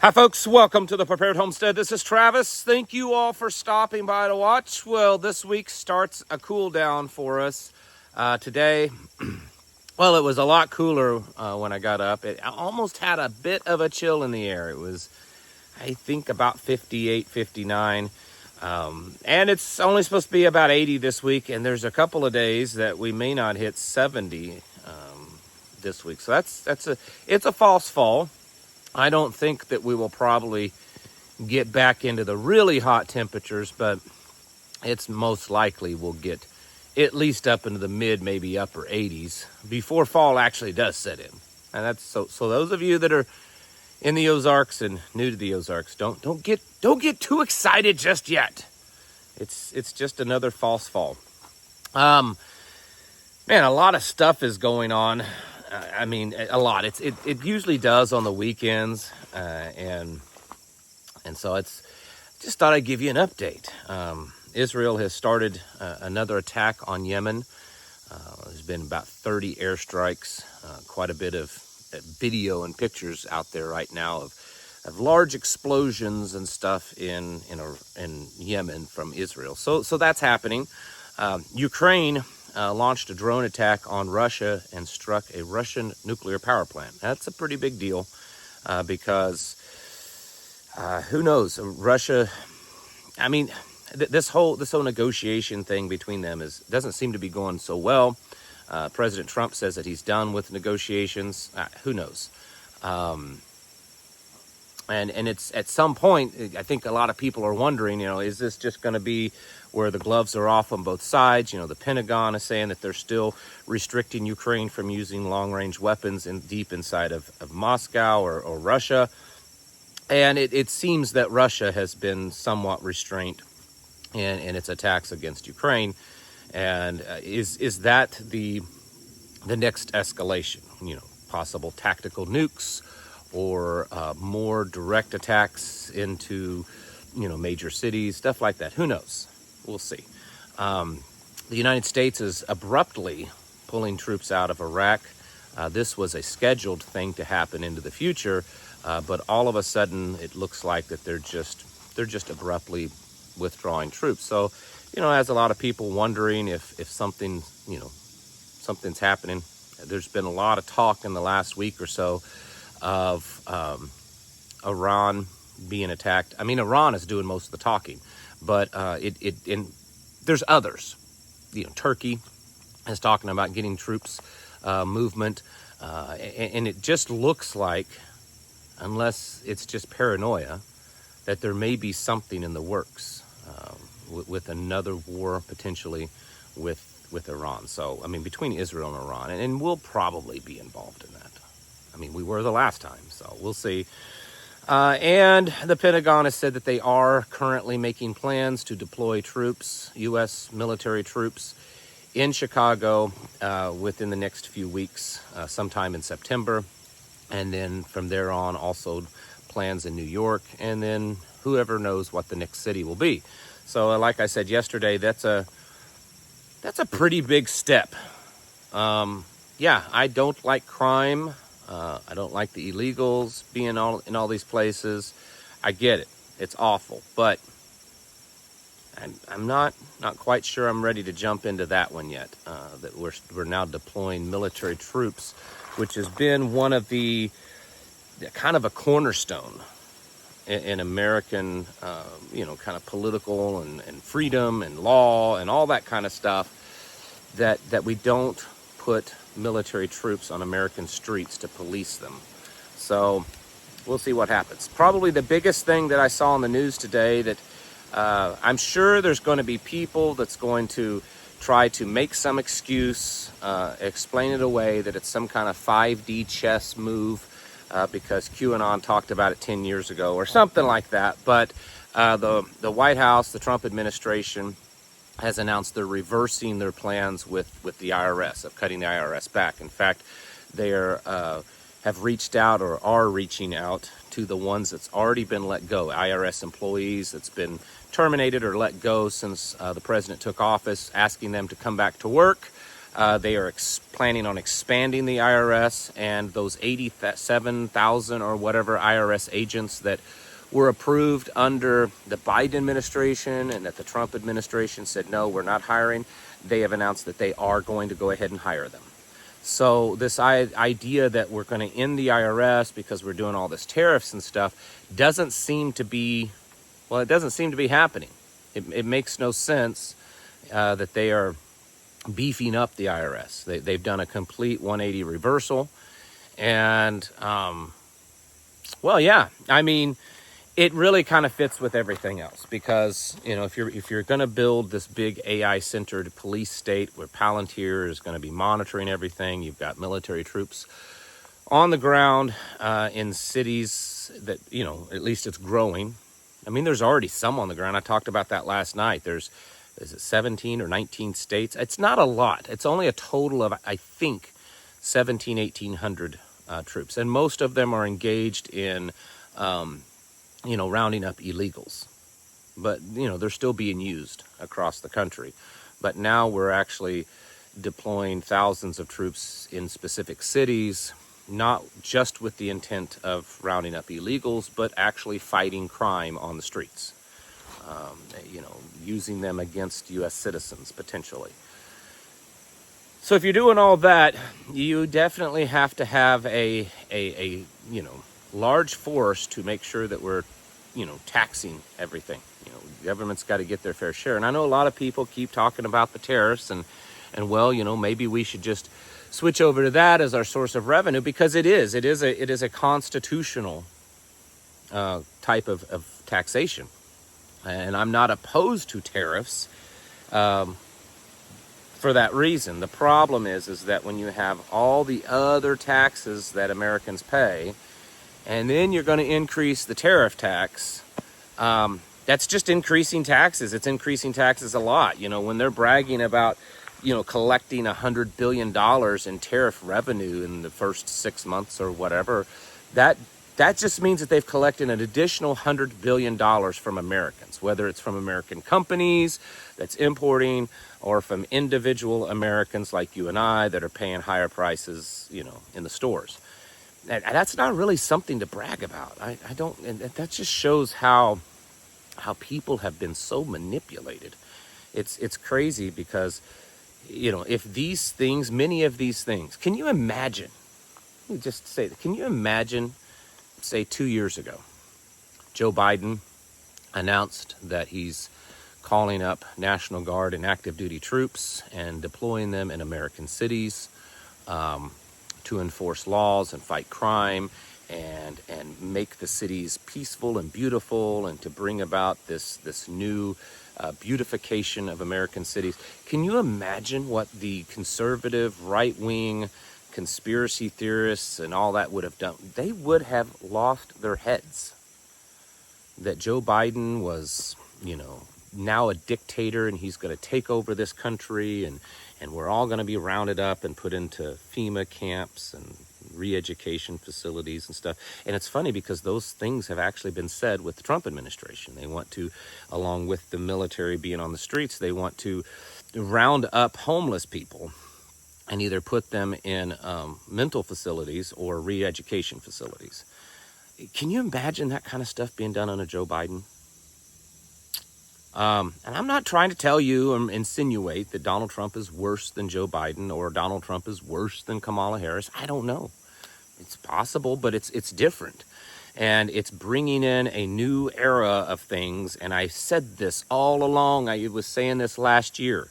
Hi folks, welcome to the Prepared Homestead. This is Travis. Thank you all for stopping by to watch. Well, this week starts a cool down for us. Today, well, it was a lot cooler when I got up. It almost had a bit of a chill in the air. It was, I think, about 58, 59. And it's only supposed to be about 80 this week. And there's a couple of days that we may not hit 70 this week. So it's a false fall. I don't think that we will probably get back into the really hot temperatures, but it's most likely we'll get at least up into the mid, maybe upper 80s before fall actually does set in. And that's so those of you that are in the Ozarks and new to the Ozarks, don't get too excited just yet. It's just another false fall. Man, a lot of stuff is going on. I mean, a lot. It usually does on the weekends, and so it's just thought I'd give you an update. Israel has started another attack on Yemen. There's been about 30 airstrikes, quite a bit of video and pictures out there right now of large explosions and stuff in Yemen from Israel. So that's happening. Ukraine launched a drone attack on Russia and struck a Russian nuclear power plant. That's a pretty big deal because who knows? Russia, I mean, this whole negotiation thing between them doesn't seem to be going so well. President Trump says that he's done with negotiations. Who knows? And it's at some point, I think a lot of people are wondering, is this just going to be where the gloves are off on both sides? The Pentagon is saying that they're still restricting Ukraine from using long-range weapons deep inside of Moscow or Russia. And it seems that Russia has been somewhat restrained in its attacks against Ukraine. And is that the next escalation? Possible tactical nukes, or more direct attacks into, major cities, stuff like that. Who knows? We'll see. The United States is abruptly pulling troops out of Iraq. This was a scheduled thing to happen into the future, but all of a sudden it looks like that they're just abruptly withdrawing troops. So, as a lot of people wondering if something, something's happening. There's been a lot of talk in the last week or so of Iran being attacked. I mean, Iran is doing most of the talking, but there's others. Turkey is talking about getting troops movement, and it just looks like, unless it's just paranoia, that there may be something in the works with another war potentially with Iran. So, I mean, between Israel and Iran, and we'll probably be involved in that. I mean, we were the last time, so we'll see. And the Pentagon has said that they are currently making plans to deploy troops, U.S. military troops, in Chicago within the next few weeks, sometime in September. And then from there on, also plans in New York. And then whoever knows what the next city will be. So like I said yesterday, that's a pretty big step. Yeah, I don't like crime. I don't like the illegals being in all these places. I get it. It's awful. But I'm not quite sure I'm ready to jump into that one yet. That we're now deploying military troops, which has been one of the kind of a cornerstone in American, kind of political and freedom and law and all that kind of stuff, that we don't put military troops on American streets to police them. So we'll see what happens. Probably the biggest thing that I saw on the news today, that I'm sure there's going to be people that's going to try to make some excuse, explain it away, that it's some kind of 5D chess move because QAnon talked about it 10 years ago or something like that. But the White House, the Trump administration, has announced they're reversing their plans with the IRS, of cutting the IRS back. In fact, they have reached out or are reaching out to the ones that's already been let go, IRS employees that's been terminated or let go since the president took office, asking them to come back to work. They are planning on expanding the IRS, and those 87,000 or whatever IRS agents that were approved under the Biden administration and that the Trump administration said, no, we're not hiring. They have announced that they are going to go ahead and hire them. So this idea that we're going to end the IRS because we're doing all this tariffs and stuff doesn't seem to be, well, it doesn't seem to be happening. It makes no sense that they are beefing up the IRS. They've done a complete 180 reversal. And, well, yeah, I mean, it really kind of fits with everything else because, you know, if you're going to build this big AI-centered police state where Palantir is going to be monitoring everything, you've got military troops on the ground in cities that, you know, at least it's growing. I mean, there's already some on the ground. I talked about that last night. Is it 17 or 19 states? It's not a lot. It's only a total of, I think, 1,800 troops. And most of them are engaged in, you know, rounding up illegals. But, you know, they're still being used across the country. But now we're actually deploying thousands of troops in specific cities, not just with the intent of rounding up illegals, but actually fighting crime on the streets. You know, using them against U.S. citizens, potentially. So if you're doing all that, you definitely have to have a you know, large force to make sure that we're, you know, taxing everything. You know, the government's got to get their fair share. And I know a lot of people keep talking about the tariffs and well, you know, maybe we should just switch over to that as our source of revenue, because it is a constitutional type of taxation. And I'm not opposed to tariffs for that reason. The problem is that when you have all the other taxes that Americans pay, and then you're going to increase the tariff tax, that's just increasing taxes. It's increasing taxes a lot. You know, when they're bragging about, you know, collecting $100 billion in tariff revenue in the first 6 months or whatever, that just means that they've collected an additional $100 billion from Americans, whether it's from American companies that's importing or from individual Americans like you and I that are paying higher prices, you know, in the stores. And that's not really something to brag about. I don't, and that just shows how people have been so manipulated. It's crazy because, you know, if these things, many of these things, can you imagine, let me just say that, can you imagine, say 2 years ago, Joe Biden announced that he's calling up National Guard and active duty troops and deploying them in American cities to enforce laws and fight crime and make the cities peaceful and beautiful and to bring about this new beautification of American cities. Can you imagine what the conservative, right-wing conspiracy theorists and all that would have done? They would have lost their heads. That Joe Biden was, you know, now a dictator and he's going to take over this country and we're all going to be rounded up and put into FEMA camps and re-education facilities and stuff. And it's funny because those things have actually been said with the Trump administration. They want to, along with the military being on the streets, they want to round up homeless people and either put them in mental facilities or re-education facilities. Can you imagine that kind of stuff being done under Joe Biden? And I'm not trying to tell you or insinuate that Donald Trump is worse than Joe Biden or Donald Trump is worse than Kamala Harris. I don't know. It's possible, but it's different. And it's bringing in a new era of things. And I said this all along. I was saying this last year,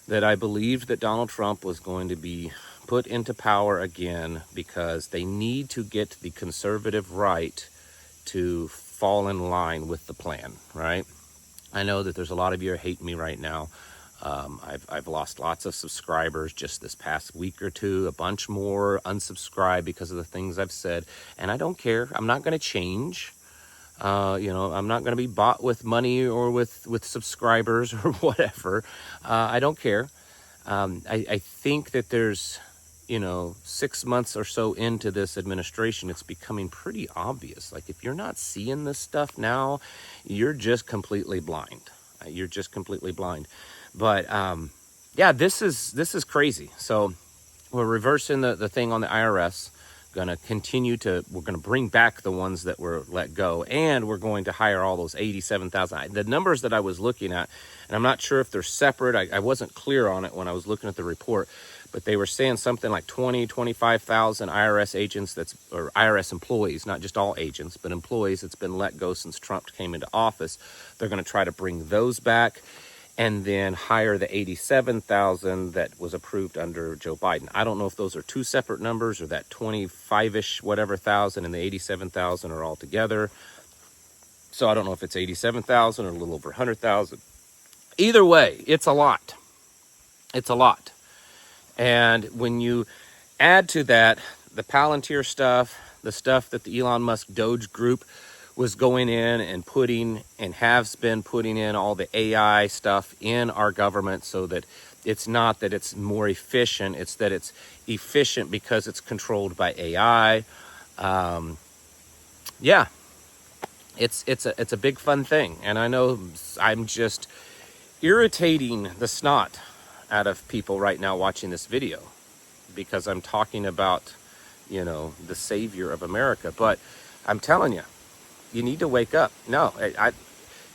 that I believed that Donald Trump was going to be put into power again because they need to get the conservative right to fall in line with the plan, right? I know that there's a lot of you who hate me right now. I've lost lots of subscribers just this past week or two, a bunch more unsubscribed because of the things I've said, and I don't care. I'm not going to change. You know, I'm not going to be bought with money or with subscribers or whatever. I don't care. I think that there's, you know, 6 months or so into this administration, it's becoming pretty obvious. Like, if you're not seeing this stuff now, you're just completely blind. You're just completely blind. But yeah, this is crazy. So we're reversing the thing on the IRS. We're going to bring back the ones that were let go, and we're going to hire all those 87,000. The numbers that I was looking at, and I'm not sure if they're separate. I wasn't clear on it when I was looking at the report, but they were saying something like 25,000 IRS agents, or IRS employees, not just all agents, but employees that's been let go since Trump came into office. They're going to try to bring those back, and then hire the 87,000 that was approved under Joe Biden. I don't know if those are two separate numbers, or that 25-ish whatever thousand and the 87,000 are all together. So I don't know if it's 87,000 or a little over 100,000. Either way, it's a lot. It's a lot. And when you add to that the Palantir stuff, the stuff that the Elon Musk Doge group was going in and putting, and has been putting in, all the AI stuff in our government, so that it's not that it's more efficient, it's that it's efficient because it's controlled by AI. Yeah, it's a big fun thing. And I know I'm just irritating the snot out of people right now watching this video, because I'm talking about, the savior of America. But I'm telling you, you need to wake up. No,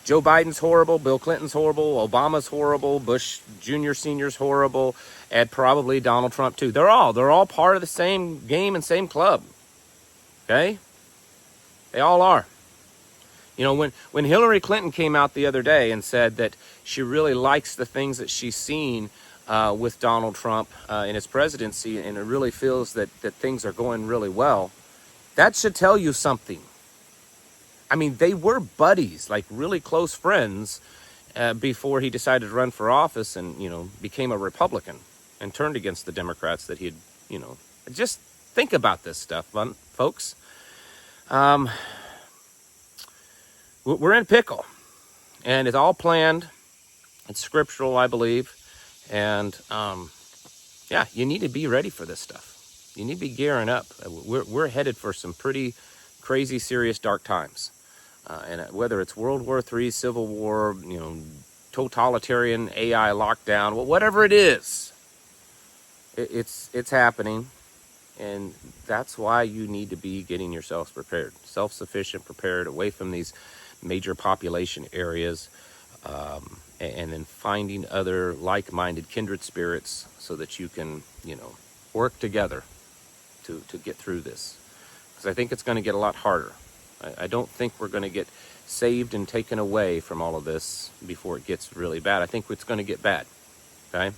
Joe Biden's horrible, Bill Clinton's horrible, Obama's horrible, Bush Jr. Sr.'s horrible, and probably Donald Trump too. They're all part of the same game and same club. Okay? They all are. When Hillary Clinton came out the other day and said that she really likes the things that she's seen with Donald Trump in his presidency, and it really feels that things are going really well, that should tell you something. I mean, they were buddies, like really close friends, before he decided to run for office and, became a Republican and turned against the Democrats that he'd, just think about this stuff, folks. We're in pickle, and it's all planned. It's scriptural, I believe. And, yeah, you need to be ready for this stuff. You need to be gearing up. We're headed for some pretty crazy, serious, dark times. And whether it's World War III, Civil War, totalitarian AI lockdown, whatever it is, it's happening. And that's why you need to be getting yourselves prepared, self-sufficient, prepared, away from these major population areas, and then finding other like-minded kindred spirits so that you can, work together to get through this. Because I think it's going to get a lot harder. I don't think we're going to get saved and taken away from all of this before it gets really bad. I think it's going to get bad, okay?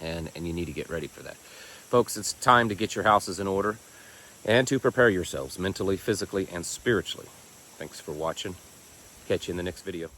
And you need to get ready for that. Folks, it's time to get your houses in order and to prepare yourselves mentally, physically, and spiritually. Thanks for watching. Catch you in the next video.